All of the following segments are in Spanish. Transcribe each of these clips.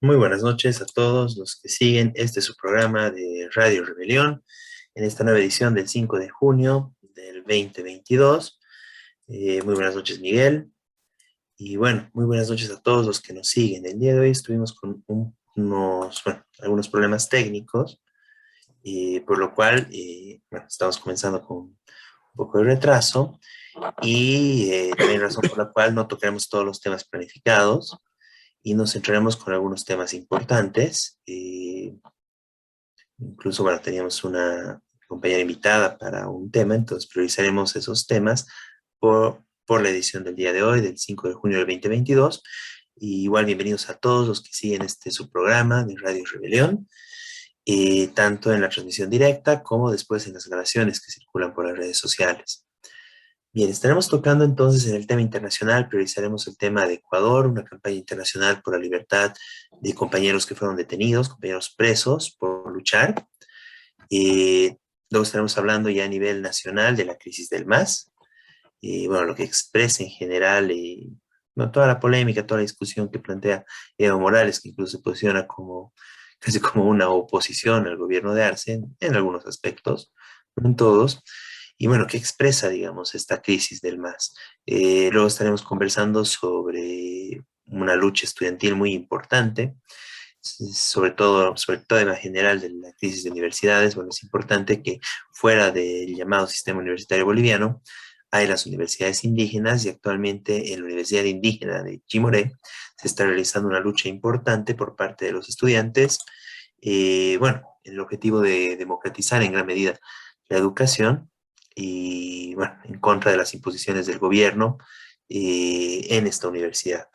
Muy buenas noches a todos los que siguen este su programa de Radio Rebelión en esta nueva edición del 5 de junio del 2022. Muy buenas noches, Miguel. Y bueno, muy buenas noches a todos los que nos siguen. El día de hoy estuvimos con algunos problemas técnicos, por lo cual estamos comenzando con un poco de retraso y también razón por la cual no tocaremos todos los temas planificados y nos centraremos con algunos temas importantes. Incluso, bueno, teníamos una compañera invitada para un tema, entonces priorizaremos esos temas por la edición del día de hoy, del 5 de junio del 2022. Y igual, bienvenidos a todos los que siguen su programa de Radio Rebelión, tanto en la transmisión directa como después en las grabaciones que circulan por las redes sociales. Bien, estaremos tocando entonces en el tema internacional, priorizaremos el tema de Ecuador, una campaña internacional por la libertad de compañeros que fueron detenidos, compañeros presos por luchar. Luego estaremos hablando ya a nivel nacional de la crisis del MAS, bueno, lo que expresa en general, no, toda la polémica, toda la discusión que plantea Evo Morales, que incluso se posiciona como casi como una oposición al gobierno de Arce en algunos aspectos, no en todos. Y bueno, ¿qué expresa, digamos, esta crisis del MAS? Luego estaremos conversando sobre una lucha estudiantil muy importante, sobre todo en general de la crisis de universidades. Bueno, es importante que fuera del llamado sistema universitario boliviano, hay las universidades indígenas y actualmente en la Universidad Indígena de Chimoré se está realizando una lucha importante por parte de los estudiantes, bueno, el objetivo de democratizar en gran medida la educación y, bueno, en contra de las imposiciones del gobierno en esta universidad.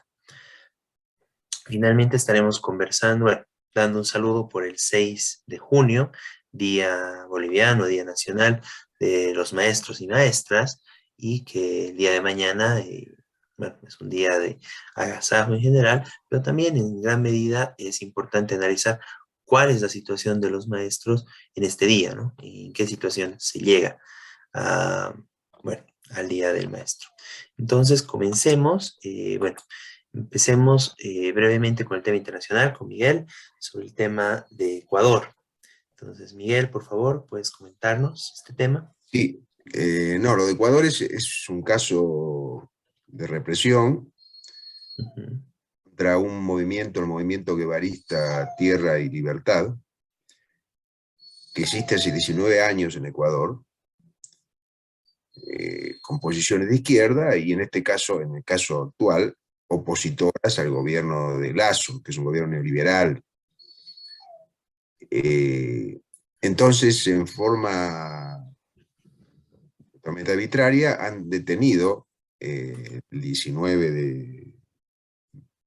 Finalmente estaremos conversando, bueno, dando un saludo por el 6 de junio, Día Boliviano, Día Nacional de los Maestros y Maestras, y que el día de mañana, bueno, es un día de agasajo en general, pero también en gran medida es importante analizar cuál es la situación de los maestros en este día, ¿no? Y en qué situación se llega a, bueno, al Día del Maestro. Entonces, comencemos, bueno, empecemos brevemente con el tema internacional, con Miguel, sobre el tema de Ecuador. Entonces, Miguel, por favor, ¿puedes comentarnos este tema? Sí, no, lo de Ecuador es un caso de represión Ujú. contra un movimiento, el movimiento guevarista Tierra y Libertad, que existe hace 19 años en Ecuador, con posiciones de izquierda y en este caso, en el caso actual, opositoras al gobierno de Lasso, que es un gobierno neoliberal. Entonces, en forma totalmente arbitraria, han detenido el 19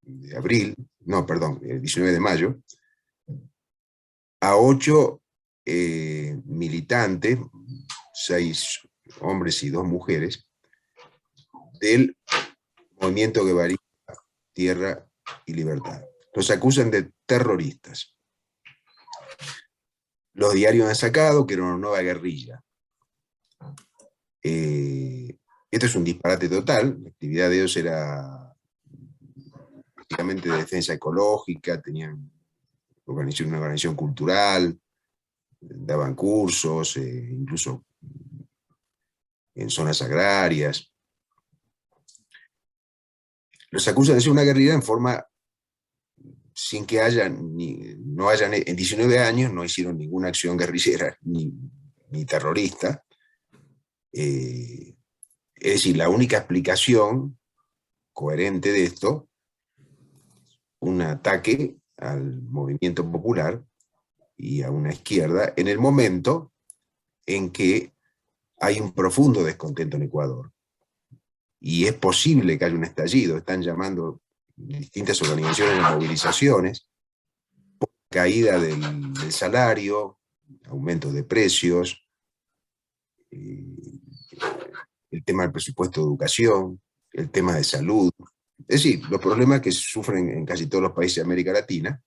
de abril, no, perdón, el 19 de mayo, a 8 militantes, 6 hombres y 2 mujeres, del movimiento guevarista Tierra y Libertad. Los acusan de terroristas. Los diarios han sacado que era una nueva guerrilla. Esto es un disparate total. La actividad de ellos era prácticamente de defensa ecológica, tenían una organización cultural, daban cursos, incluso en zonas agrarias. Los acusan de ser una guerrilla en forma sin que no hayan, en 19 años no hicieron ninguna acción guerrillera ni terrorista. Es decir, la única explicación coherente de esto, un ataque al movimiento popular y a una izquierda en el momento en que hay un profundo descontento en Ecuador. Y es posible que haya un estallido. Están llamando distintas organizaciones a movilizaciones, caída del salario, aumento de precios, el tema del presupuesto de educación, el tema de salud. Es decir, los problemas que sufren en casi todos los países de América Latina.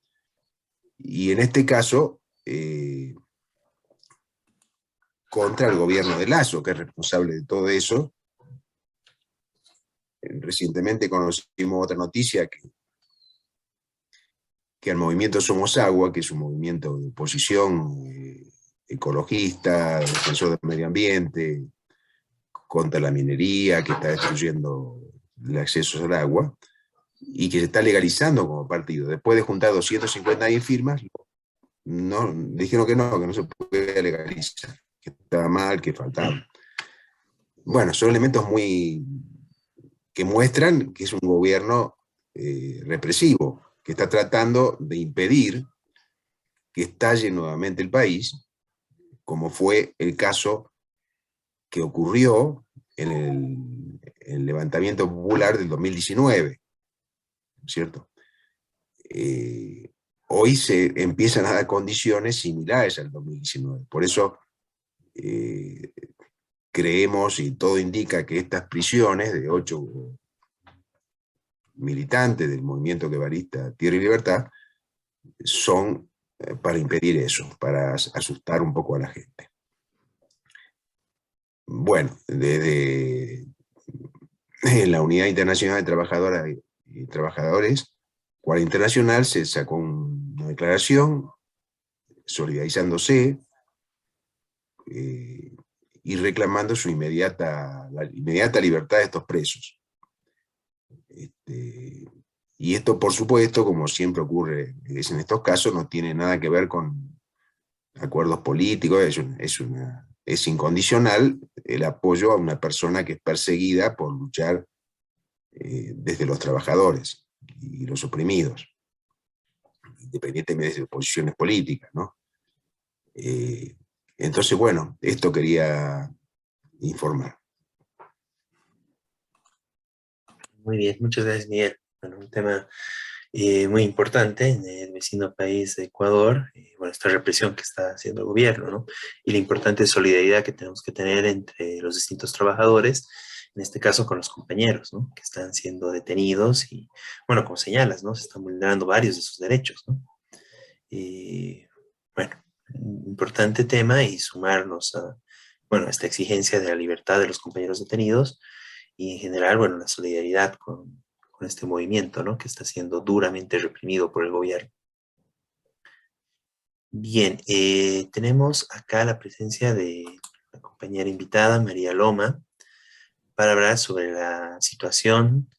Y en este caso, contra el gobierno de Lasso, que es responsable de todo eso. Recientemente conocimos otra noticia que al movimiento Somos Agua, que es un movimiento de oposición ecologista, defensor del medio ambiente, contra la minería, que está destruyendo el acceso al agua, y que se está legalizando como partido. Después de juntar 250.000 firmas, no, dijeron que no se puede legalizar, que estaba mal, que faltaba. Bueno, son elementos que muestran que es un gobierno represivo, que está tratando de impedir que estalle nuevamente el país, como fue el caso que ocurrió en el levantamiento popular del 2019, ¿cierto? Hoy se empiezan a dar condiciones similares al 2019. Por eso creemos, y todo indica, que estas prisiones de 8 militantes del movimiento guevarista Tierra y Libertad son para impedir eso, para asustar un poco a la gente. Bueno, desde la Unidad Internacional de Trabajadoras y Trabajadores, Cual Internacional, se sacó una declaración solidarizándose y reclamando la inmediata libertad de estos presos. Y esto, por supuesto, como siempre ocurre en estos casos, no tiene nada que ver con acuerdos políticos, es incondicional el apoyo a una persona que es perseguida por luchar desde los trabajadores y los oprimidos, independientemente de sus posiciones políticas, ¿no? Entonces, bueno, esto quería informar. Muy bien, muchas gracias, Miguel. Bueno, un tema muy importante en el vecino país de Ecuador, bueno, esta represión que está haciendo el gobierno, ¿no? Y la importante solidaridad que tenemos que tener entre los distintos trabajadores, en este caso con los compañeros, ¿no? Que están siendo detenidos y, bueno, como señalas, ¿no? Se están vulnerando varios de sus derechos, ¿no? Bueno, un importante tema y sumarnos a, bueno, a esta exigencia de la libertad de los compañeros detenidos y en general, bueno, la solidaridad con este movimiento, ¿no? Que está siendo duramente reprimido por el gobierno. Bien, tenemos acá la presencia de la compañera invitada, María Loma, para hablar sobre la situación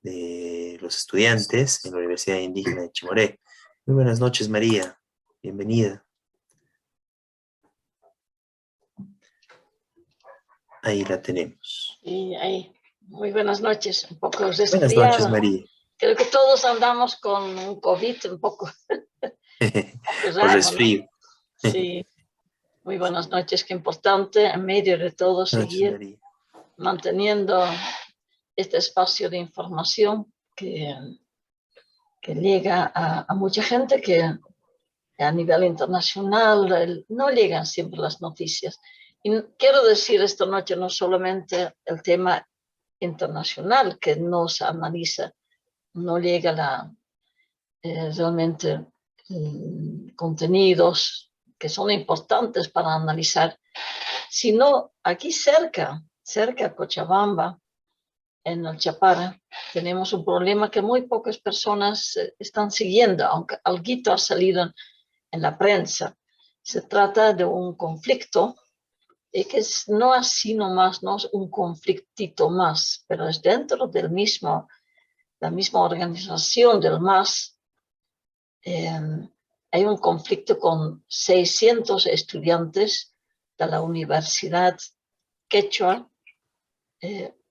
de los estudiantes en la Universidad Indígena de Chimoré. Muy buenas noches, María. Bienvenida. Ahí la tenemos. Y ahí, muy buenas noches, un poco Buenas noches, resfriado. María. Creo que todos andamos con un COVID un poco Por raro, resfrío. ¿no? Sí, muy buenas noches, qué importante en medio de todo Buenas noches, seguir María. manteniendo este espacio de información que llega a mucha gente que a nivel internacional no llegan siempre las noticias. Y quiero decir esta noche no solamente el tema internacional que nos analiza, no llega realmente contenidos que son importantes para analizar, sino aquí cerca a Cochabamba, en el Chapara, tenemos un problema que muy pocas personas están siguiendo, aunque algo ha salido en la prensa. Se trata de un conflicto que no así nomás, no es un conflictito más, pero es dentro del la misma organización del MAS. Hay un conflicto con 600 estudiantes de la Universidad Quechua,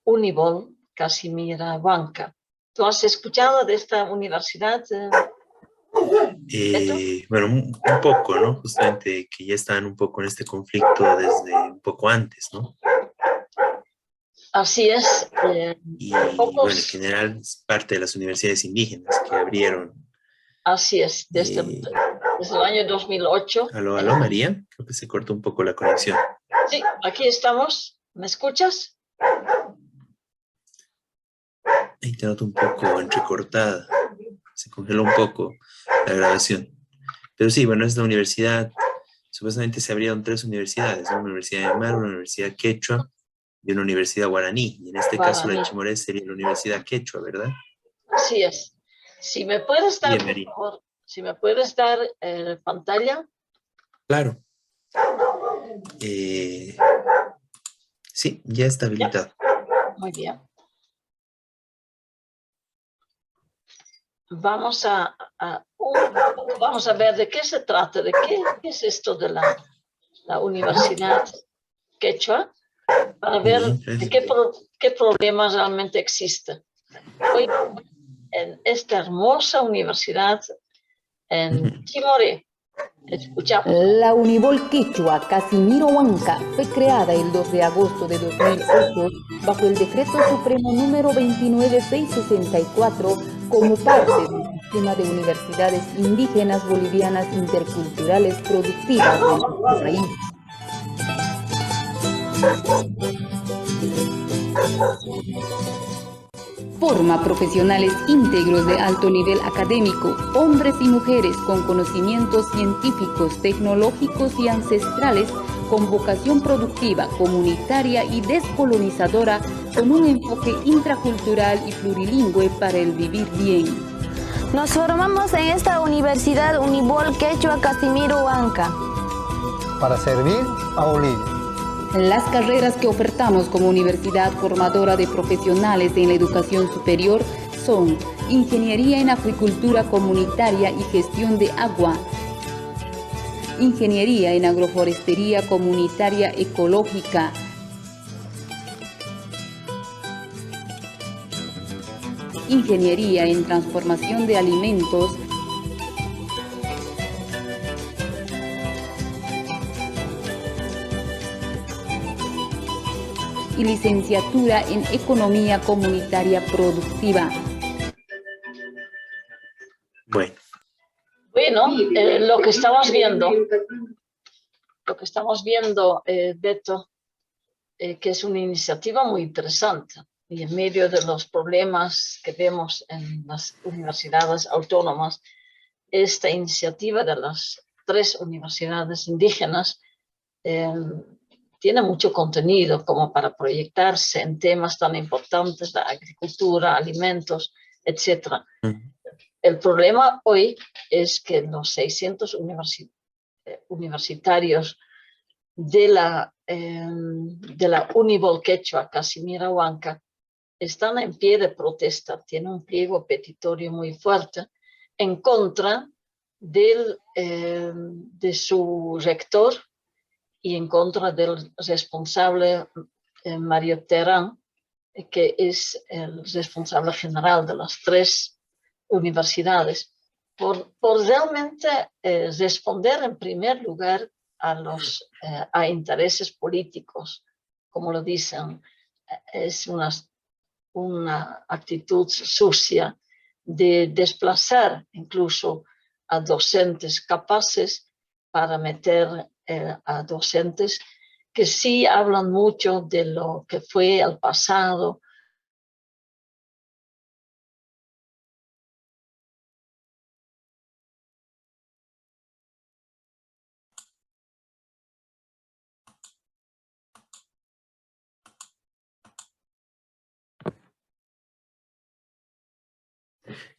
Unibol Casimira Huanca. ¿Tú has escuchado de esta universidad, Beto? Bueno, un poco, ¿no? Justamente que ya están un poco en este conflicto desde un poco antes, ¿no? Así es. Y bueno, en Pocos, general es parte de las universidades indígenas que abrieron. así es, desde Eh, el año 2008. aló, María, creo que se cortó un poco la conexión. Sí, aquí estamos. ¿Me escuchas? Ahí te noto un poco entrecortada, se congeló un poco la grabación. Pero sí, bueno, es la universidad, supuestamente se abrieron 3 universidades, ¿no? Una universidad de Mar, una universidad quechua y una universidad guaraní. Y en este caso la de Guaraní. Chimoré sería la universidad quechua, ¿verdad? Así es. Si me puedes dar, Bien, por María. favor, Si me puedes dar pantalla. Claro. Sí, ya está habilitado. Muy bien. Vamos a ver de qué se trata, de qué es esto de la Universidad Quechua, para ver de qué problemas realmente existen. Hoy, en esta hermosa universidad en Chimoré, escuchamos. La Univol Quechua Casimiro Huanca fue creada el 2 de agosto de 2008 bajo el Decreto Supremo número 29664 como parte del sistema de universidades indígenas bolivianas interculturales productivas de nuestro país. Forma profesionales íntegros de alto nivel académico, hombres y mujeres con conocimientos científicos, tecnológicos y ancestrales, con vocación productiva, comunitaria y descolonizadora, con un enfoque intracultural y plurilingüe para el vivir bien. Nos formamos en esta Universidad Univol Quechua Casimiro Huanca para servir a Bolivia. Las carreras que ofertamos como universidad formadora de profesionales en la educación superior son Ingeniería en Acuicultura Comunitaria y Gestión de Agua, Ingeniería en Agroforestería Comunitaria Ecológica, Ingeniería en Transformación de Alimentos, y licenciatura en Economía Comunitaria Productiva. Bueno, lo que estamos viendo, Beto, que es una iniciativa muy interesante y en medio de los problemas que vemos en las universidades autónomas, esta iniciativa de las 3 universidades indígenas tiene mucho contenido como para proyectarse en temas tan importantes de agricultura, alimentos, etc. El problema hoy es que los 600 universitarios de la Univol Quechua Casimiro Huanca están en pie de protesta, tienen un pliego petitorio muy fuerte en contra de su rector y en contra del responsable Mario Terán, que es el responsable general de las 3 universidades, por realmente responder en primer lugar a intereses políticos, como lo dicen. Es una actitud sucia de desplazar incluso a docentes capaces para meter a docentes que sí hablan mucho de lo que fue el pasado.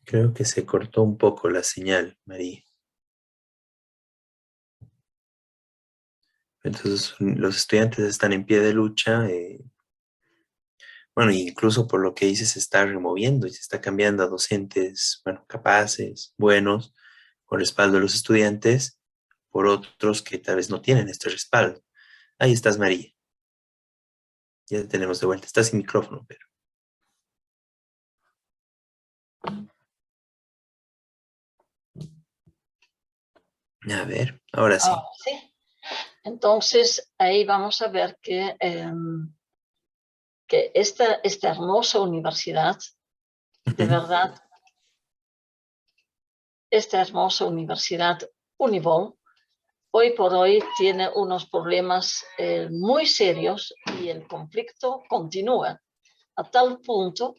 Creo que se cortó un poco la señal, María. Entonces, los estudiantes están en pie de lucha. Bueno, incluso por lo que dice, se está removiendo y se está cambiando a docentes, bueno, capaces, buenos, con respaldo de los estudiantes, por otros que tal vez no tienen este respaldo. Ahí estás, María. Ya te tenemos de vuelta. Estás sin micrófono, pero... A ver, ahora sí. Sí. Entonces, ahí vamos a ver que esta hermosa universidad, de verdad, esta hermosa universidad Univol, hoy por hoy tiene unos problemas muy serios y el conflicto continúa a tal punto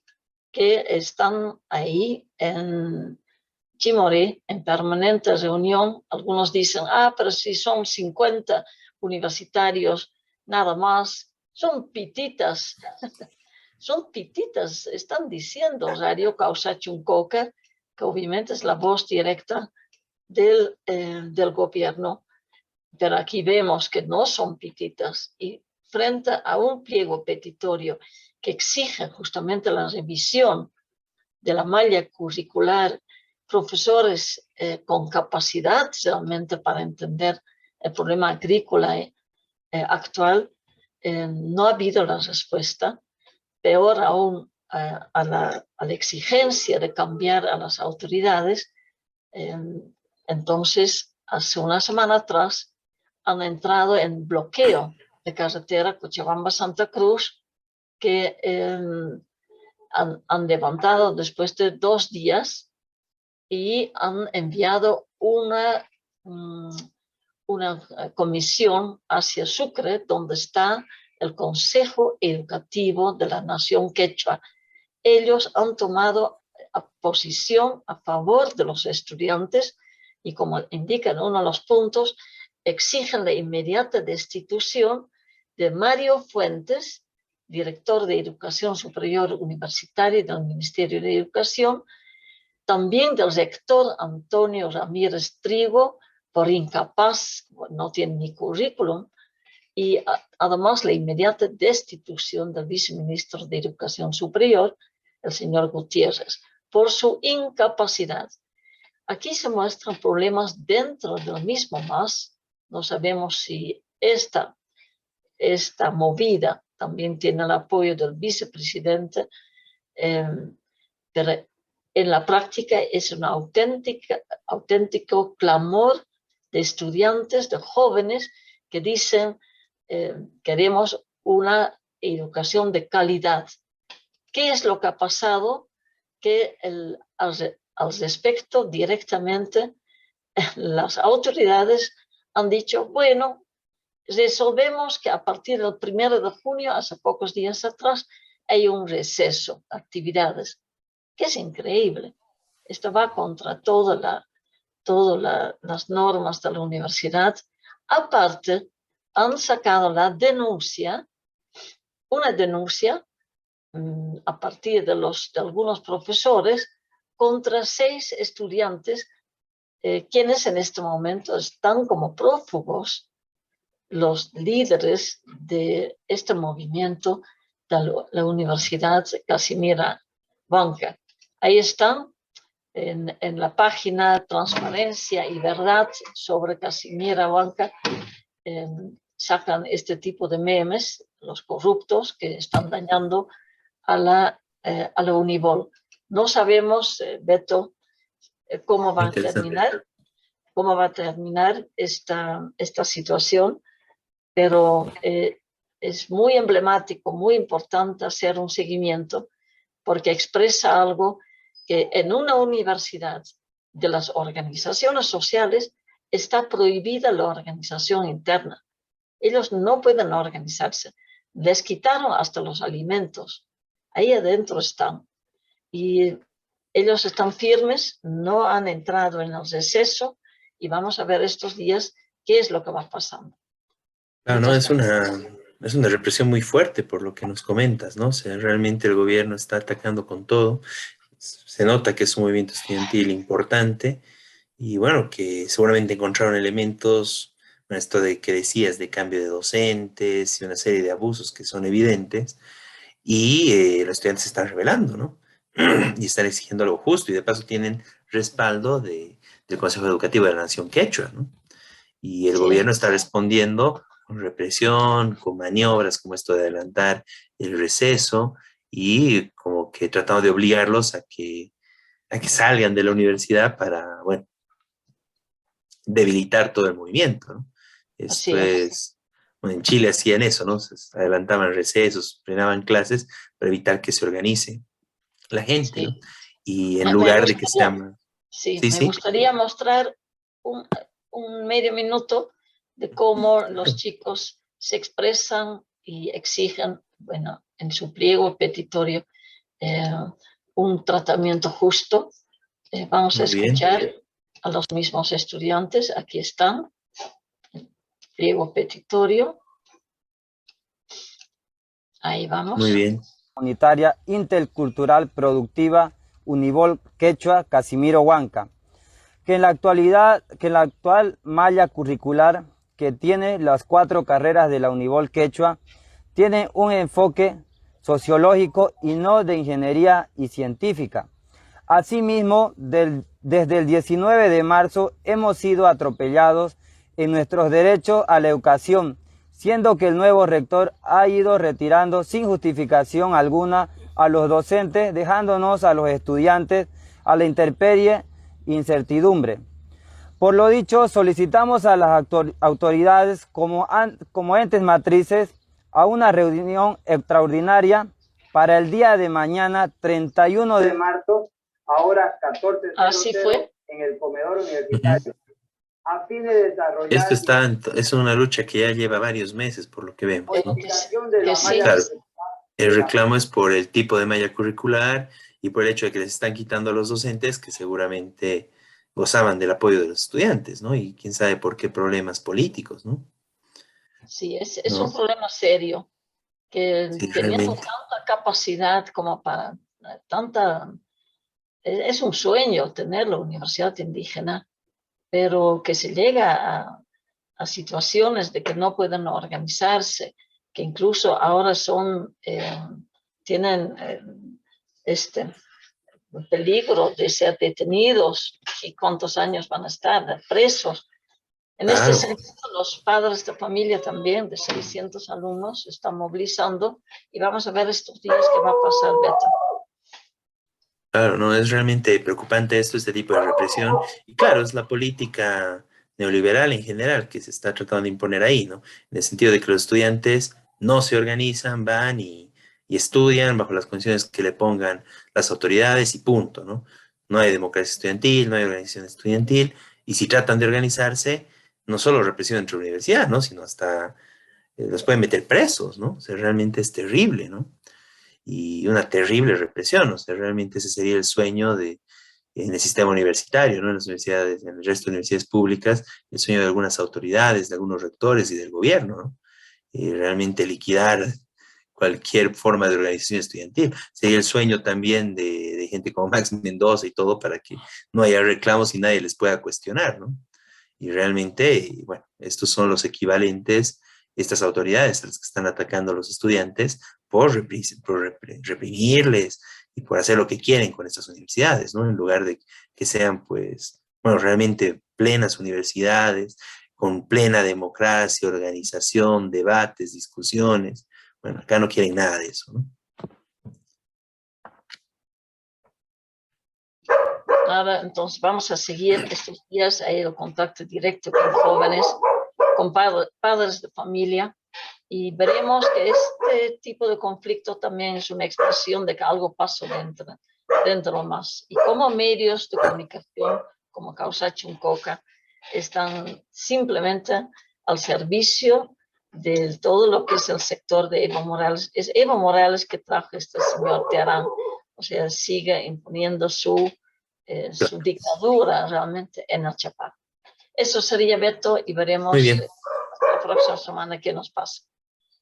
que están ahí en Chimoré en permanente reunión. Algunos dicen, pero si son 50 universitarios nada más, son pititas. Son pititas, están diciendo Radio Causa Chuncoca, que obviamente es la voz directa del gobierno. Pero aquí vemos que no son pititas, y frente a un pliego petitorio que exige justamente la revisión de la malla curricular, profesores con capacidad realmente para entender el problema agrícola actual, no ha habido la respuesta. Peor aún, a la exigencia de cambiar a las autoridades. Entonces, hace una semana atrás, han entrado en bloqueo de carretera Cochabamba-Santa Cruz, que han levantado después de 2 días y han enviado una comisión hacia Sucre, donde está el Consejo Educativo de la Nación Quechua. Ellos han tomado posición a favor de los estudiantes y, como indica en uno de los puntos, exigen la inmediata destitución de Mario Fuentes, director de Educación Superior Universitaria del Ministerio de Educación, también del rector Antonio Ramírez Trigo, por incapaz, no tiene ni currículum, y además la inmediata destitución del viceministro de Educación Superior, el señor Gutiérrez, por su incapacidad. Aquí se muestran problemas dentro del mismo MAS. No sabemos si esta movida también tiene el apoyo del vicepresidente, pero en la práctica es un auténtico clamor de estudiantes, de jóvenes que dicen queremos una educación de calidad. ¿Qué es lo que ha pasado? Que al respecto directamente las autoridades han dicho, bueno, resolvemos que a partir del 1 de junio, hace pocos días atrás, hay un receso de actividades, que es increíble. Esto va contra todas las normas de la universidad. Aparte, han sacado una denuncia a partir de algunos profesores contra 6 estudiantes, quienes en este momento están como prófugos, los líderes de este movimiento de la Universidad Casimira Huanca. Ahí están en la página Transparencia y Verdad sobre Casimira Huanca. Sacan este tipo de memes, los corruptos que están dañando a la Univol. No sabemos, Beto, cómo va a terminar esta situación, pero es muy emblemático, muy importante hacer un seguimiento, porque expresa algo que en una universidad de las organizaciones sociales está prohibida la organización interna. Ellos no pueden organizarse. Les quitaron hasta los alimentos. Ahí adentro están. Y ellos están firmes, no han entrado en el receso, y vamos a ver estos días qué es lo que va pasando. Claro, no, es una represión muy fuerte por lo que nos comentas, ¿no? O sea, realmente el gobierno está atacando con todo. Se nota que es un movimiento estudiantil importante y bueno, que seguramente encontraron elementos, esto de que decías, de cambio de docentes y una serie de abusos que son evidentes, y los estudiantes se están rebelando, ¿no? Y están exigiendo algo justo, y de paso tienen respaldo del Consejo Educativo de la Nación Quechua, ¿no? Y el gobierno está respondiendo con represión, con maniobras como esto de adelantar el receso, y como que tratando de obligarlos a que salgan de la universidad para, bueno, debilitar todo el movimiento, ¿no? Esto es, bueno, en Chile hacían eso, ¿no? Se adelantaban recesos, frenaban clases para evitar que se organice la gente, ¿no? Y en lugar de que sean... Me gustaría mostrar un medio minuto de cómo los chicos se expresan y exigen, bueno, en su pliego petitorio, un tratamiento justo. Vamos a escuchar a los mismos estudiantes. Aquí están, el pliego petitorio. Ahí vamos. Muy bien. Unitaria Intercultural Productiva Univol Quechua Casimiro Huanca. que en la actual malla curricular que tiene las 4 carreras de la Unibol Quechua tiene un enfoque sociológico y no de ingeniería y científica. Asimismo, desde el 19 de marzo hemos sido atropellados en nuestros derechos a la educación, siendo que el nuevo rector ha ido retirando sin justificación alguna a los docentes, dejándonos a los estudiantes a la intemperie e incertidumbre. Por lo dicho, solicitamos a las autoridades como entes matrices a una reunión extraordinaria para el día de mañana, 31 de marzo, a horas 14:00 en el comedor universitario. A fin de desarrollar... Esto es una lucha que ya lleva varios meses, por lo que vemos, ¿no? Sí. Claro, el reclamo es por el tipo de malla curricular y por el hecho de que les están quitando a los docentes que seguramente gozaban del apoyo de los estudiantes, ¿no? Y quién sabe por qué problemas políticos, ¿no? Sí, es ¿No? un problema serio, que Sí, teniendo realmente. tanta capacidad como para tanta... Es un sueño tener la universidad indígena, pero que se llega a situaciones de que no pueden organizarse, que incluso ahora tienen peligro de ser detenidos y cuántos años van a estar presos. En este Claro. sentido, los padres de familia también, de 600 alumnos, están movilizando y vamos a ver estos días qué va a pasar, Beto. Claro, no, es realmente preocupante este tipo de represión. Y claro, es la política neoliberal en general que se está tratando de imponer ahí, ¿no? En el sentido de que los estudiantes no se organizan, van y estudian bajo las condiciones que le pongan las autoridades y punto, ¿no? No hay democracia estudiantil, no hay organización estudiantil, y si tratan de organizarse, no solo represión entre la universidad, ¿no? Sino hasta los pueden meter presos, ¿no? O sea, realmente es terrible, ¿no? Y una terrible represión, o sea, realmente ese sería el sueño en el sistema universitario, ¿no? En las universidades, en el resto de universidades públicas, el sueño de algunas autoridades, de algunos rectores y del gobierno, ¿no? Y realmente liquidar cualquier forma de organización estudiantil. Sería el sueño también de gente como Max Mendoza y todo para que no haya reclamos y nadie les pueda cuestionar, ¿no? Y realmente, bueno, estos son los equivalentes, estas autoridades a las que están atacando a los estudiantes por reprimirles y por hacer lo que quieren con estas universidades, ¿no? En lugar de que sean, pues, bueno, realmente plenas universidades, con plena democracia, organización, debates, discusiones. Bueno, acá no quieren nada de eso, ¿no? Ahora, entonces vamos a seguir estos días ahí el contacto directo con jóvenes, con padres de familia, y veremos que este tipo de conflicto también es una expresión de que algo pasó dentro más. Y como medios de comunicación, como Causa Chuncoca, están simplemente al servicio de todo lo que es el sector de Evo Morales. Es Evo Morales que trajo este señor Teherán, o sea, sigue imponiendo su dictadura realmente en el Chapar. Eso sería, Beto, y veremos Muy bien. la próxima semana qué nos pasa.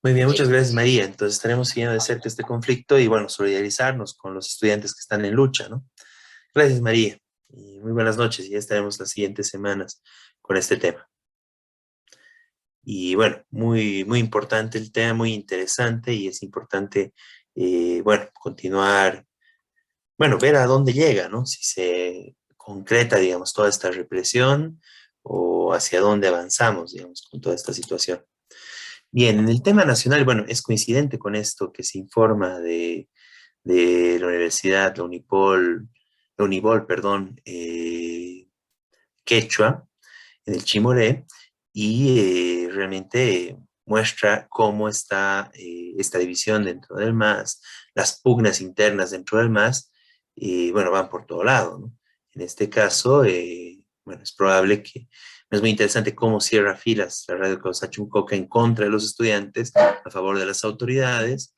Muy bien, muchas Sí. gracias, María. Entonces estaremos siguiendo de cerca este conflicto y, bueno, solidarizarnos con los estudiantes que están en lucha, ¿no? Gracias, María. Y muy buenas noches. Y ya estaremos las siguientes semanas con este tema. Y bueno, muy, muy importante el tema, muy interesante y es importante, bueno, continuar, bueno, ver a dónde llega, ¿no? Si se concreta, digamos, toda esta represión o hacia dónde avanzamos, digamos, con toda esta situación. Bien, en el tema nacional, bueno, es coincidente con esto que se informa de la universidad, la Unibol, perdón, Quechua, en el Chimoré, y realmente muestra cómo está esta división dentro del MAS, las pugnas internas dentro del MAS, bueno, van por todo lado, ¿no? En este caso, bueno, es probable que, es muy interesante cómo cierra filas la Radio Causa Chuncoca en contra de los estudiantes, a favor de las autoridades,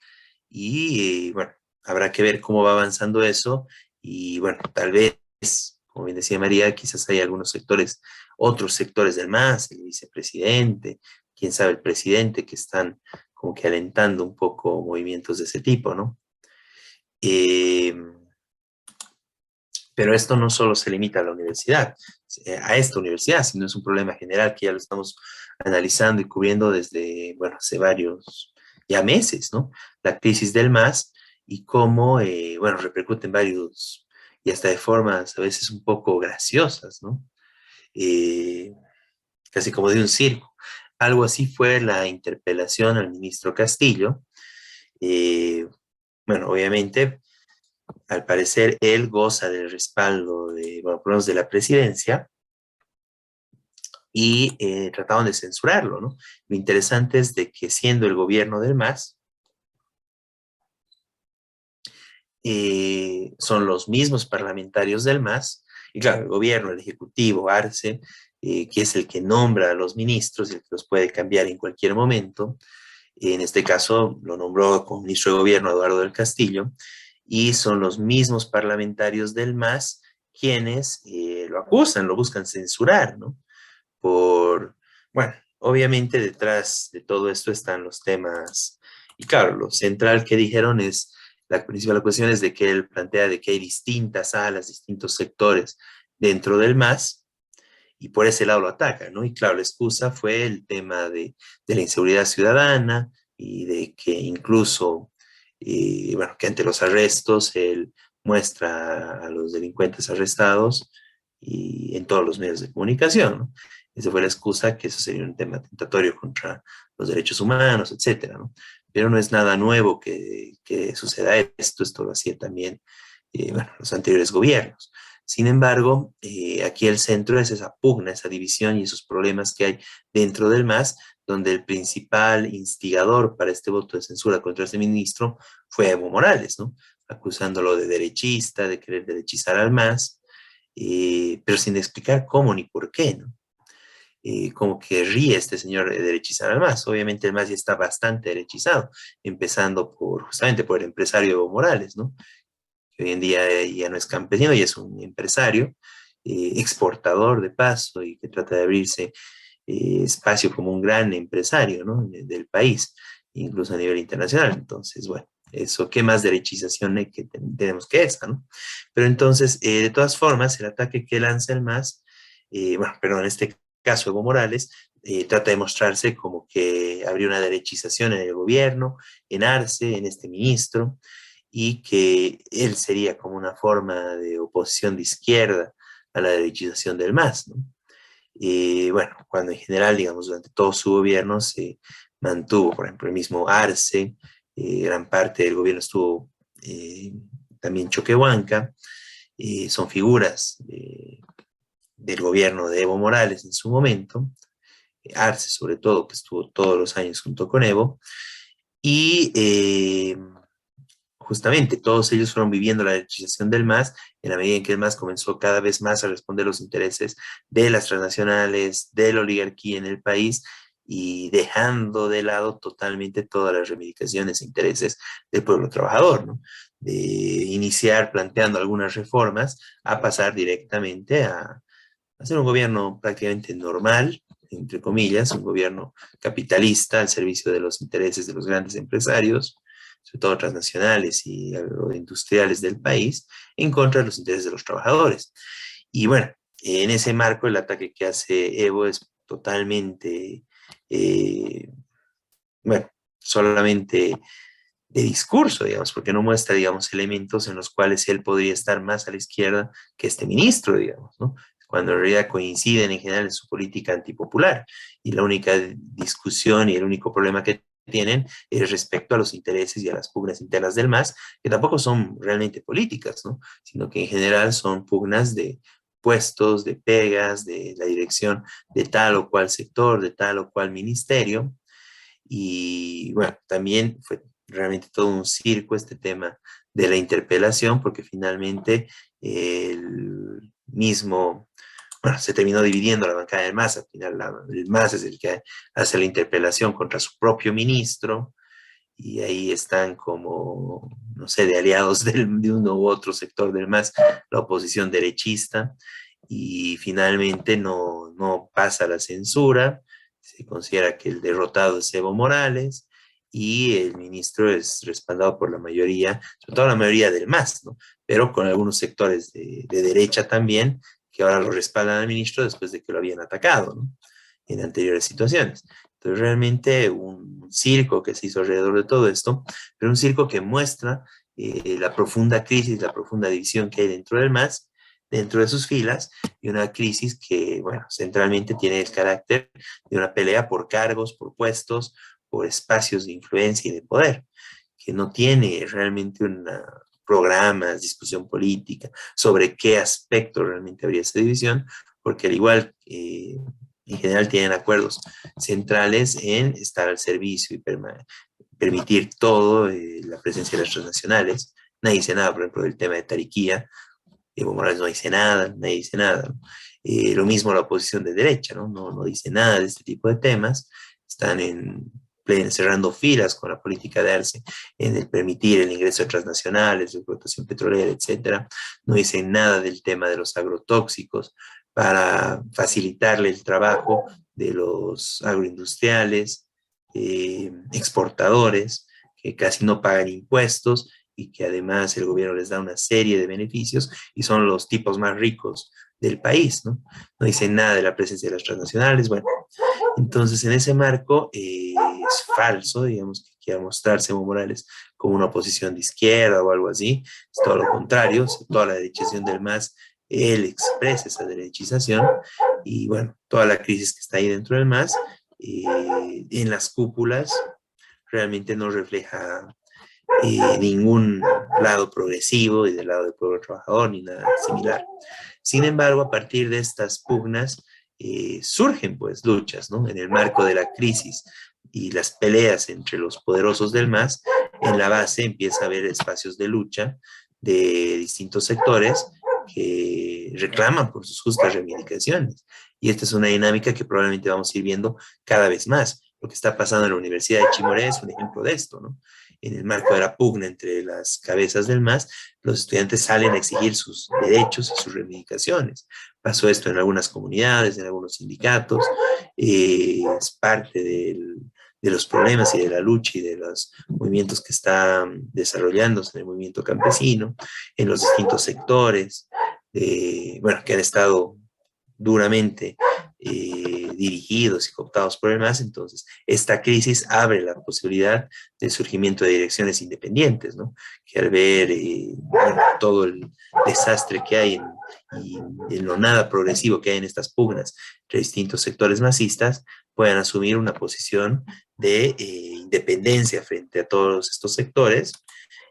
y bueno, habrá que ver cómo va avanzando eso, y bueno, tal vez, como bien decía María, quizás hay algunos sectores, otros sectores del MAS, el vicepresidente, quién sabe, el presidente, que están como que alentando un poco movimientos de ese tipo, ¿no? Pero esto no solo se limita a la universidad, a esta universidad, sino es un problema general que ya lo estamos analizando y cubriendo desde, bueno, hace varios ya meses, ¿no? La crisis del MAS y cómo, bueno, repercute en varios, y hasta de formas a veces un poco graciosas, ¿no? Eh, Casi como de un circo. Algo así fue la interpelación al ministro Castillo. Bueno, obviamente, al parecer, él goza del respaldo de, bueno, por lo menos de la presidencia, y trataban de censurarlo, ¿no? Lo interesante es de que siendo el gobierno del MAS, son los mismos parlamentarios del MAS, y claro, el gobierno, el ejecutivo, Arce, que es el que nombra a los ministros y el que los puede cambiar en cualquier momento. En este caso lo nombró como ministro de gobierno Eduardo del Castillo, y son los mismos parlamentarios del MAS quienes lo acusan, lo buscan censurar, ¿no? Bueno, obviamente detrás de todo esto están los temas, y claro, lo central que dijeron es, la principal cuestión es de que él plantea de que hay distintas alas, distintos sectores dentro del MAS, y por ese lado lo ataca, ¿no? Y claro, la excusa fue el tema de la inseguridad ciudadana, y de que incluso, bueno, que ante los arrestos él muestra a los delincuentes arrestados y en todos los medios de comunicación, ¿no? Esa fue la excusa, que eso sería un tema atentatorio contra los derechos humanos, etcétera, ¿no? Pero no es nada nuevo que suceda esto lo hacía también, bueno, los anteriores gobiernos. Sin embargo, aquí el centro es esa pugna, esa división y esos problemas que hay dentro del MAS, donde el principal instigador para este voto de censura contra este ministro fue Evo Morales, ¿no? Acusándolo de derechista, de querer derechizar al MAS, pero sin explicar cómo ni por qué, ¿no? Como que ríe este señor de derechizar al MAS. Obviamente el MAS ya está bastante derechizado, empezando justamente por el empresario Evo Morales, ¿no? Que hoy en día ya no es campesino, ya es un empresario, exportador de paso, y que trata de abrirse espacio como un gran empresario, ¿no? Del país, incluso a nivel internacional. Entonces, bueno, eso, ¿qué más derechización que tenemos que esa, ¿no? Pero entonces, de todas formas, el ataque que lanza el MAS, bueno, perdón, en este caso Evo Morales, trata de mostrarse como que habría una derechización en el gobierno, en Arce, en este ministro, y que él sería como una forma de oposición de izquierda a la derechización del MAS, ¿no? Bueno, cuando en general, digamos, durante todo su gobierno se mantuvo, por ejemplo, el mismo Arce, gran parte del gobierno estuvo también Choquehuanca, son figuras del gobierno de Evo Morales en su momento, Arce sobre todo, que estuvo todos los años junto con Evo, y justamente todos ellos fueron viviendo la derechización del MAS en la medida en que el MAS comenzó cada vez más a responder los intereses de las transnacionales, de la oligarquía en el país, y dejando de lado totalmente todas las reivindicaciones e intereses del pueblo trabajador, ¿no? De iniciar planteando algunas reformas a pasar directamente a hacer un gobierno prácticamente normal, entre comillas, un gobierno capitalista al servicio de los intereses de los grandes empresarios, sobre todo transnacionales y agroindustriales del país, en contra de los intereses de los trabajadores. Y bueno, en ese marco el ataque que hace Evo es totalmente, bueno, solamente de discurso, digamos, porque no muestra, digamos, elementos en los cuales él podría estar más a la izquierda que este ministro, digamos, ¿no? Cuando en realidad coinciden en general en su política antipopular, y la única discusión y el único problema que tienen es respecto a los intereses y a las pugnas internas del MAS, que tampoco son realmente políticas, ¿no? Sino que en general son pugnas de puestos, de pegas, de la dirección de tal o cual sector, de tal o cual ministerio. Y bueno, también fue realmente todo un circo este tema de la interpelación, porque finalmente el mismo, bueno, se terminó dividiendo la bancada del MAS. Al final el MAS es el que hace la interpelación contra su propio ministro, y ahí están como, no sé, de aliados de uno u otro sector del MAS, la oposición derechista, y finalmente no pasa la censura. Se considera que el derrotado es Evo Morales, y el ministro es respaldado por la mayoría, sobre todo la mayoría del MAS, ¿no? Pero con algunos sectores de derecha también, que ahora lo respaldan al ministro después de que lo habían atacado, ¿no? En anteriores situaciones. Entonces, realmente un circo que se hizo alrededor de todo esto, pero un circo que muestra la profunda crisis, la profunda división que hay dentro del MAS, dentro de sus filas, y una crisis que, bueno, centralmente tiene el carácter de una pelea por cargos, por puestos, por espacios de influencia y de poder, que no tiene realmente una programas, discusión política sobre qué aspecto realmente habría esa división, porque al igual en general tienen acuerdos centrales en estar al servicio y permitir todo, la presencia de las transnacionales. Nadie dice nada, por ejemplo, del tema de Tariquía. Evo Morales no dice nada, nadie dice nada, ¿no? Lo mismo la oposición de derecha, ¿no? No dice nada de este tipo de temas. Están cerrando filas con la política de Arce en el permitir el ingreso de transnacionales, de explotación petrolera, etcétera. No dicen nada del tema de los agrotóxicos para facilitarle el trabajo de los agroindustriales, exportadores, que casi no pagan impuestos y que además el gobierno les da una serie de beneficios y son los tipos más ricos del país, ¿no? No dicen nada de la presencia de las transnacionales. Bueno, entonces en ese marco es falso, digamos, que quiera mostrarse Evo Morales como una oposición de izquierda o algo así. Es todo lo contrario, toda la derechización del MAS, él expresa esa derechización y bueno, toda la crisis que está ahí dentro del MAS, en las cúpulas, realmente no refleja ningún lado progresivo y del lado del pueblo trabajador ni nada similar. Sin embargo, a partir de estas pugnas surgen pues luchas, ¿no? En el marco de la crisis y las peleas entre los poderosos del MAS, en la base empieza a haber espacios de lucha de distintos sectores que reclaman por sus justas reivindicaciones. Y esta es una dinámica que probablemente vamos a ir viendo cada vez más. Lo que está pasando en la Universidad de Chimoré es un ejemplo de esto, ¿no? En el marco de la pugna entre las cabezas del MAS, los estudiantes salen a exigir sus derechos y sus reivindicaciones. Pasó esto en algunas comunidades, en algunos sindicatos, es parte de los problemas y de la lucha y de los movimientos que están desarrollándose en el movimiento campesino, en los distintos sectores, bueno, que han estado duramente dirigidos y cooptados por el MAS. Entonces, esta crisis abre la posibilidad del surgimiento de direcciones independientes, ¿no? Que al ver bueno, todo el desastre que hay y en lo nada progresivo que hay en estas pugnas entre distintos sectores masistas, puedan asumir una posición de independencia frente a todos estos sectores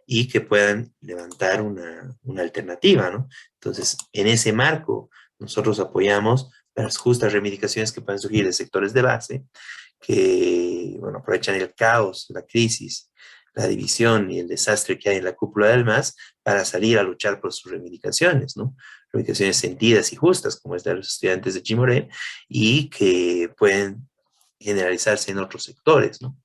y que puedan levantar una alternativa, ¿no? Entonces, en ese marco, nosotros apoyamos las justas reivindicaciones que pueden surgir de sectores de base que, bueno, aprovechan el caos, la crisis, la división y el desastre que hay en la cúpula del MAS para salir a luchar por sus reivindicaciones, ¿no? Reivindicaciones sentidas y justas, como es de los estudiantes de Chimoré, y que pueden generalizarse en otros sectores, ¿no?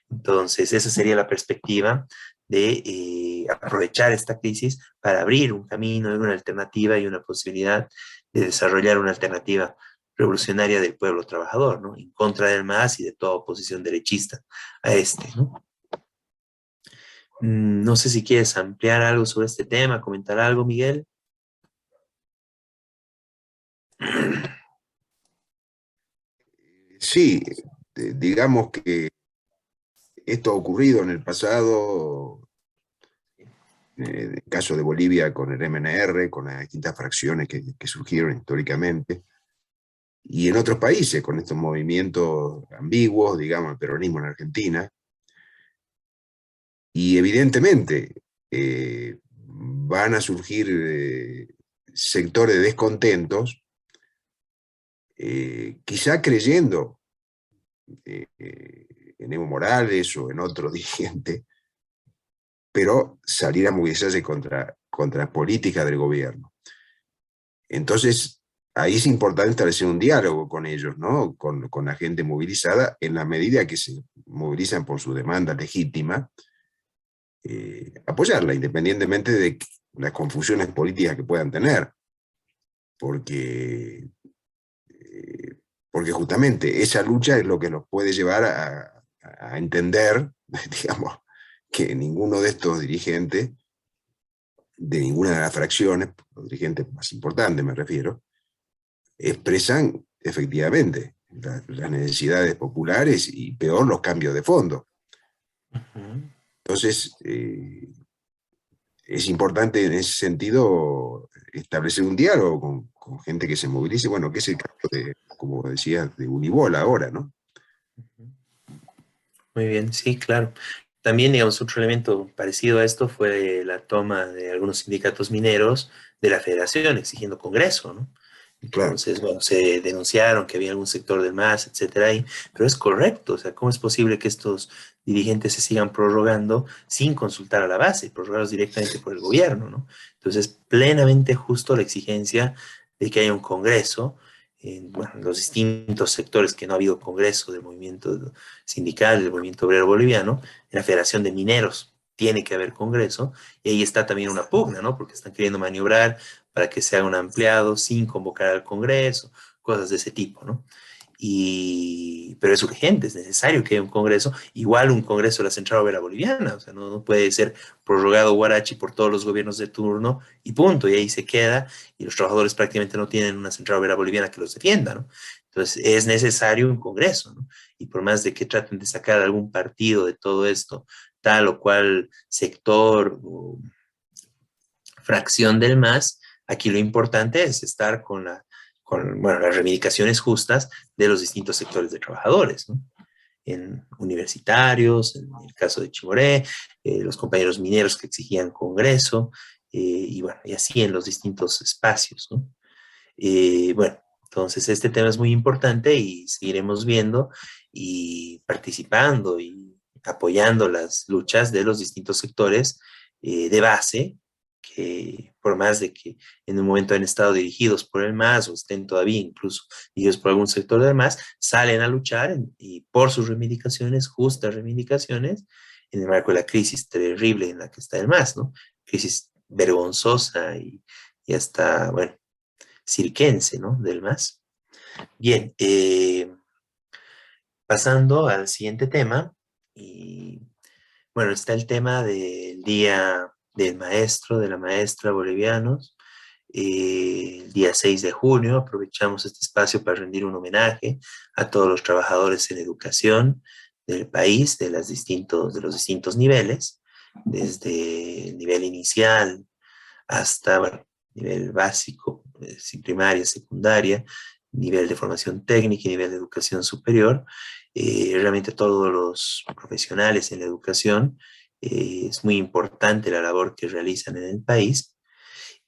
Entonces, esa sería la perspectiva de aprovechar esta crisis para abrir un camino, una alternativa y una posibilidad de desarrollar una alternativa revolucionaria del pueblo trabajador, ¿no? En contra del MAS y de toda oposición derechista a este, ¿no? No sé si quieres ampliar algo sobre este tema, comentar algo, Miguel. Sí, digamos que esto ha ocurrido en el pasado, en el caso de Bolivia con el MNR, con las distintas fracciones que surgieron históricamente, y en otros países con estos movimientos ambiguos, digamos, el peronismo en Argentina. Y evidentemente van a surgir sectores descontentos, quizá creyendo en Evo Morales o en otro dirigente, pero salir a movilizarse contra políticas del gobierno. Entonces, ahí es importante establecer un diálogo con ellos, ¿no? Con la gente movilizada, en la medida que se movilizan por su demanda legítima, apoyarla, independientemente de las confusiones políticas que puedan tener. Porque justamente esa lucha es lo que nos puede llevar a a entender, digamos, que ninguno de estos dirigentes, de ninguna de las fracciones, los dirigentes más importantes me refiero, expresan efectivamente las necesidades populares y peor los cambios de fondo. Entonces, es importante en ese sentido establecer un diálogo con gente que se movilice, bueno, que es el caso de, como decía, de Unibol ahora, ¿no? Muy bien, sí, claro. También, digamos, otro elemento parecido a esto fue la toma de algunos sindicatos mineros de la federación exigiendo Congreso, ¿no? Claro. Entonces, bueno, se denunciaron que había algún sector del MAS, etcétera, ahí, pero es correcto, o sea, ¿cómo es posible que estos dirigentes se sigan prorrogando sin consultar a la base, prorrogados directamente por el gobierno, ¿no? Entonces, plenamente justo la exigencia de que haya un Congreso en, bueno, los distintos sectores que no ha habido Congreso del movimiento sindical, del movimiento obrero boliviano, en la Federación de Mineros tiene que haber Congreso, y ahí está también una pugna, ¿no? Porque están queriendo maniobrar para que se haga un ampliado sin convocar al Congreso, cosas de ese tipo, ¿no? Pero es urgente, es necesario que haya un Congreso, igual un Congreso de la Central Obrera Boliviana, o sea, no puede ser prorrogado Huarachi por todos los gobiernos de turno y punto, y ahí se queda, y los trabajadores prácticamente no tienen una Central Obrera Boliviana que los defienda, ¿no? Entonces es necesario un Congreso, ¿no? Y por más de que traten de sacar algún partido de todo esto, tal o cual sector o fracción del MAS, aquí lo importante es estar con bueno, las reivindicaciones justas de los distintos sectores de trabajadores, ¿no? En universitarios, en el caso de Chimoré, los compañeros mineros que exigían Congreso, y bueno, y así en los distintos espacios, ¿no? Bueno, entonces este tema es muy importante y seguiremos viendo y participando y apoyando las luchas de los distintos sectores de base, que por más de que en un momento han estado dirigidos por el MAS o estén todavía incluso dirigidos por algún sector del MAS, salen a luchar y por sus reivindicaciones, justas reivindicaciones, en el marco de la crisis terrible en la que está el MAS, ¿no? Crisis vergonzosa y hasta, bueno, cirquense, ¿no? Del MAS. Bien, pasando al siguiente tema, y bueno, está el tema del Día del Maestro, de la Maestra bolivianos, el día 6 de junio. Aprovechamos este espacio para rendir un homenaje a todos los trabajadores en educación del país, de los distintos niveles, desde el nivel inicial hasta, bueno, nivel básico, primaria, secundaria, nivel de formación técnica y nivel de educación superior. Realmente todos los profesionales en la educación, es muy importante la labor que realizan en el país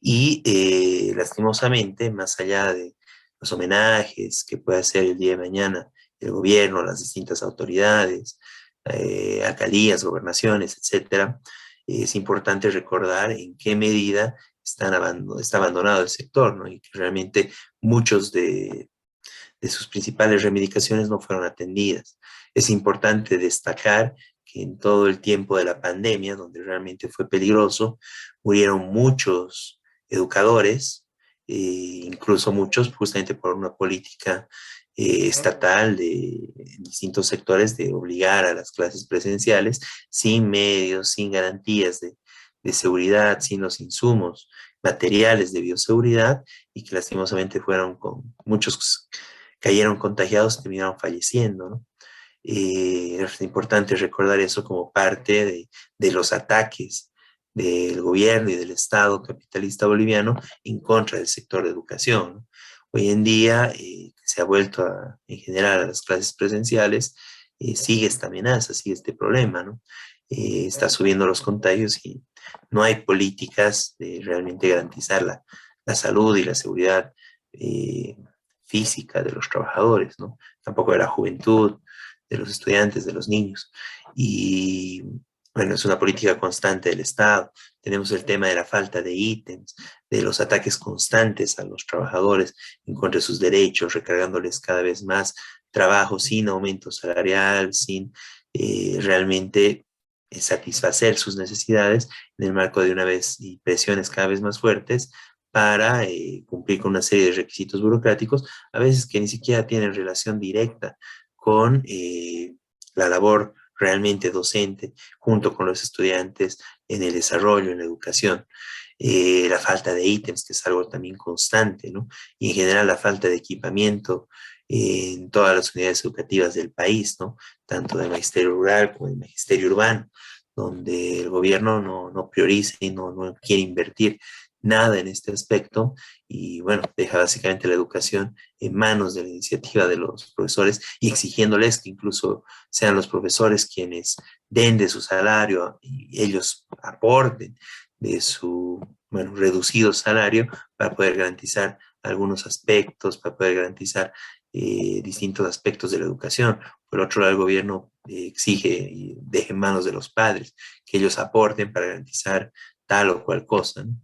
y lastimosamente, más allá de los homenajes que puede hacer el día de mañana el gobierno, las distintas autoridades, alcaldías, gobernaciones, etcétera, es importante recordar en qué medida está abandonado el sector, ¿no? Y que realmente muchos de sus principales reivindicaciones no fueron atendidas. Es importante destacar que en todo el tiempo de la pandemia, donde realmente fue peligroso, murieron muchos educadores, incluso muchos justamente por una política estatal de distintos sectores de obligar a las clases presenciales sin medios, sin garantías de seguridad, sin los insumos materiales de bioseguridad, y que lastimosamente fueron con muchos cayeron contagiados y terminaron falleciendo, ¿no? Es importante recordar eso como parte de los ataques del gobierno y del Estado capitalista boliviano en contra del sector de educación, ¿no? Hoy en día se ha vuelto en general a las clases presenciales, sigue esta amenaza, sigue este problema, ¿no? Está subiendo los contagios y no hay políticas de realmente garantizar la salud y la seguridad física de los trabajadores, ¿no? Tampoco de la juventud, de los estudiantes, de los niños. Y bueno, es una política constante del Estado. Tenemos el tema de la falta de ítems, de los ataques constantes a los trabajadores en contra de sus derechos, recargándoles cada vez más trabajo sin aumento salarial, sin realmente satisfacer sus necesidades en el marco de una vez y presiones cada vez más fuertes para cumplir con una serie de requisitos burocráticos, a veces que ni siquiera tienen relación directa con la labor realmente docente junto con los estudiantes en el desarrollo, en la educación. La falta de ítems, que es algo también constante, ¿no? Y en general la falta de equipamiento en todas las unidades educativas del país, ¿no? Tanto del magisterio rural como del magisterio urbano, donde el gobierno no prioriza y no quiere invertir nada en este aspecto y bueno, deja básicamente la educación en manos de la iniciativa de los profesores y exigiéndoles que incluso sean los profesores quienes den de su salario y ellos aporten de su, bueno, reducido salario para poder garantizar algunos aspectos, para poder garantizar distintos aspectos de la educación. Por otro lado, el gobierno exige y deja en manos de los padres que ellos aporten para garantizar tal o cual cosa, ¿no?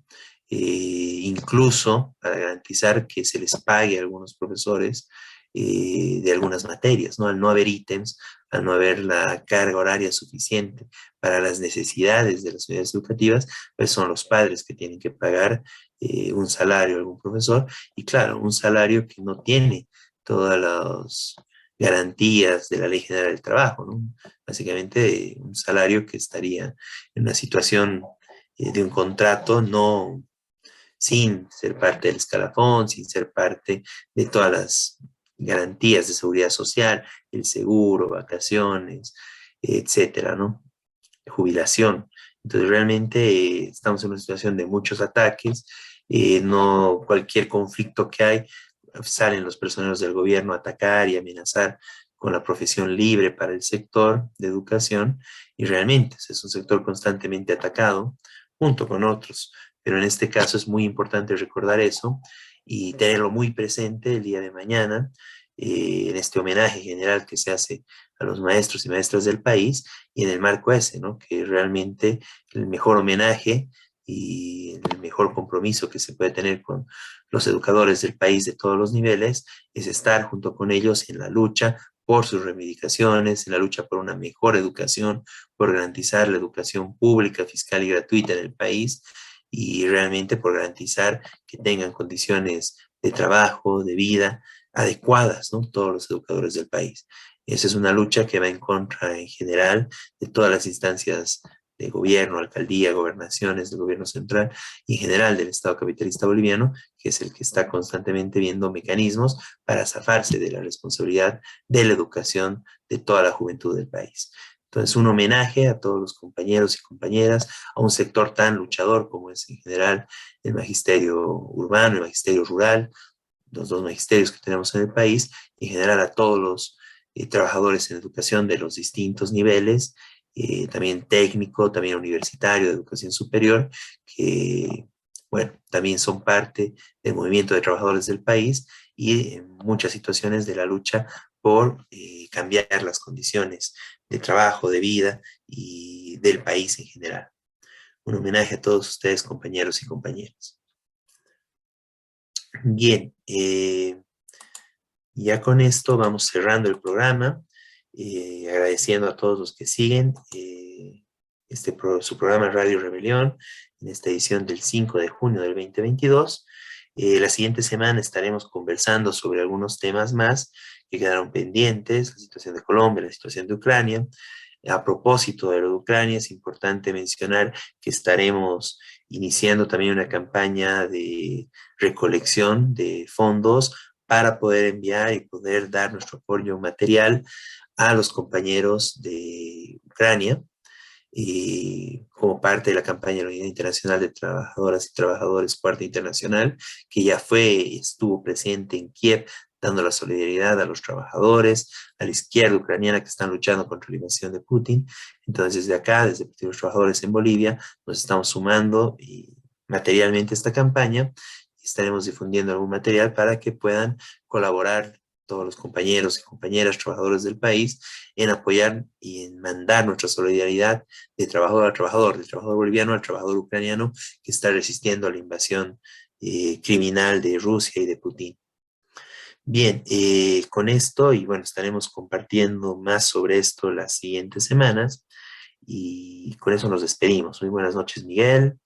Incluso para garantizar que se les pague a algunos profesores de algunas materias, ¿no? Al no haber ítems, al no haber la carga horaria suficiente para las necesidades de las unidades educativas, pues son los padres que tienen que pagar un salario a algún profesor, y claro, un salario que no tiene todas las garantías de la Ley General del Trabajo, ¿no? Básicamente un salario que estaría en una situación de un contrato no sin ser parte del escalafón, sin ser parte de todas las garantías de seguridad social, el seguro, vacaciones, etcétera, ¿no? Jubilación. Entonces realmente estamos en una situación de muchos ataques, no cualquier conflicto que hay, salen los personeros del gobierno a atacar y amenazar con la profesión libre para el sector de educación, y realmente es un sector constantemente atacado junto con otros, pero en este caso es muy importante recordar eso y tenerlo muy presente el día de mañana, en este homenaje general que se hace a los maestros y maestras del país, y en el marco ese, ¿no? Que realmente el mejor homenaje y el mejor compromiso que se puede tener con los educadores del país de todos los niveles es estar junto con ellos en la lucha por sus reivindicaciones, en la lucha por una mejor educación, por garantizar la educación pública, fiscal y gratuita en el país, y realmente por garantizar que tengan condiciones de trabajo, de vida adecuadas, ¿no? Todos los educadores del país. Esa es una lucha que va en contra en general de todas las instancias de gobierno, alcaldía, gobernaciones, del gobierno central y en general del Estado capitalista boliviano, que es el que está constantemente viendo mecanismos para zafarse de la responsabilidad de la educación de toda la juventud del país. Entonces, un homenaje a todos los compañeros y compañeras, a un sector tan luchador como es en general el magisterio urbano, el magisterio rural, los dos magisterios que tenemos en el país, y en general a todos los trabajadores en educación de los distintos niveles, también técnico, también universitario, de educación superior, que, bueno, también son parte del movimiento de trabajadores del país y en muchas situaciones de la lucha por cambiar las condiciones de trabajo, de vida y del país en general. Un homenaje a todos ustedes, compañeros y compañeras. Bien, ya con esto vamos cerrando el programa, agradeciendo a todos los que siguen su programa Radio Rebelión en esta edición del 5 de junio del 2022. La siguiente semana estaremos conversando sobre algunos temas más que quedaron pendientes, la situación de Colombia, la situación de Ucrania. A propósito de lo de Ucrania, es importante mencionar que estaremos iniciando también una campaña de recolección de fondos para poder enviar y poder dar nuestro apoyo material a los compañeros de Ucrania, como parte de la campaña de la Unidad Internacional de Trabajadoras y Trabajadores Cuarta Internacional, que ya estuvo presente en Kiev, dando la solidaridad a los trabajadores, a la izquierda ucraniana que están luchando contra la invasión de Putin. Entonces, desde acá, desde el Partido de los Trabajadores en Bolivia, nos estamos sumando materialmente a esta campaña. Estaremos difundiendo algún material para que puedan colaborar todos los compañeros y compañeras trabajadores del país en apoyar y en mandar nuestra solidaridad de trabajador a trabajador, del trabajador boliviano al trabajador ucraniano que está resistiendo a la invasión criminal de Rusia y de Putin. Bien, con esto, y bueno, estaremos compartiendo más sobre esto las siguientes semanas, y con eso nos despedimos. Muy buenas noches, Miguel,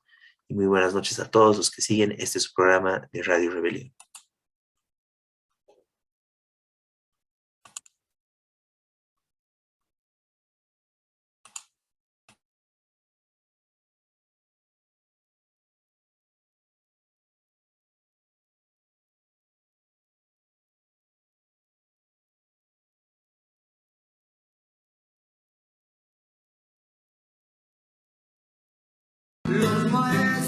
y muy buenas noches a todos los que siguen este su programa de Radio Rebelión. maestro.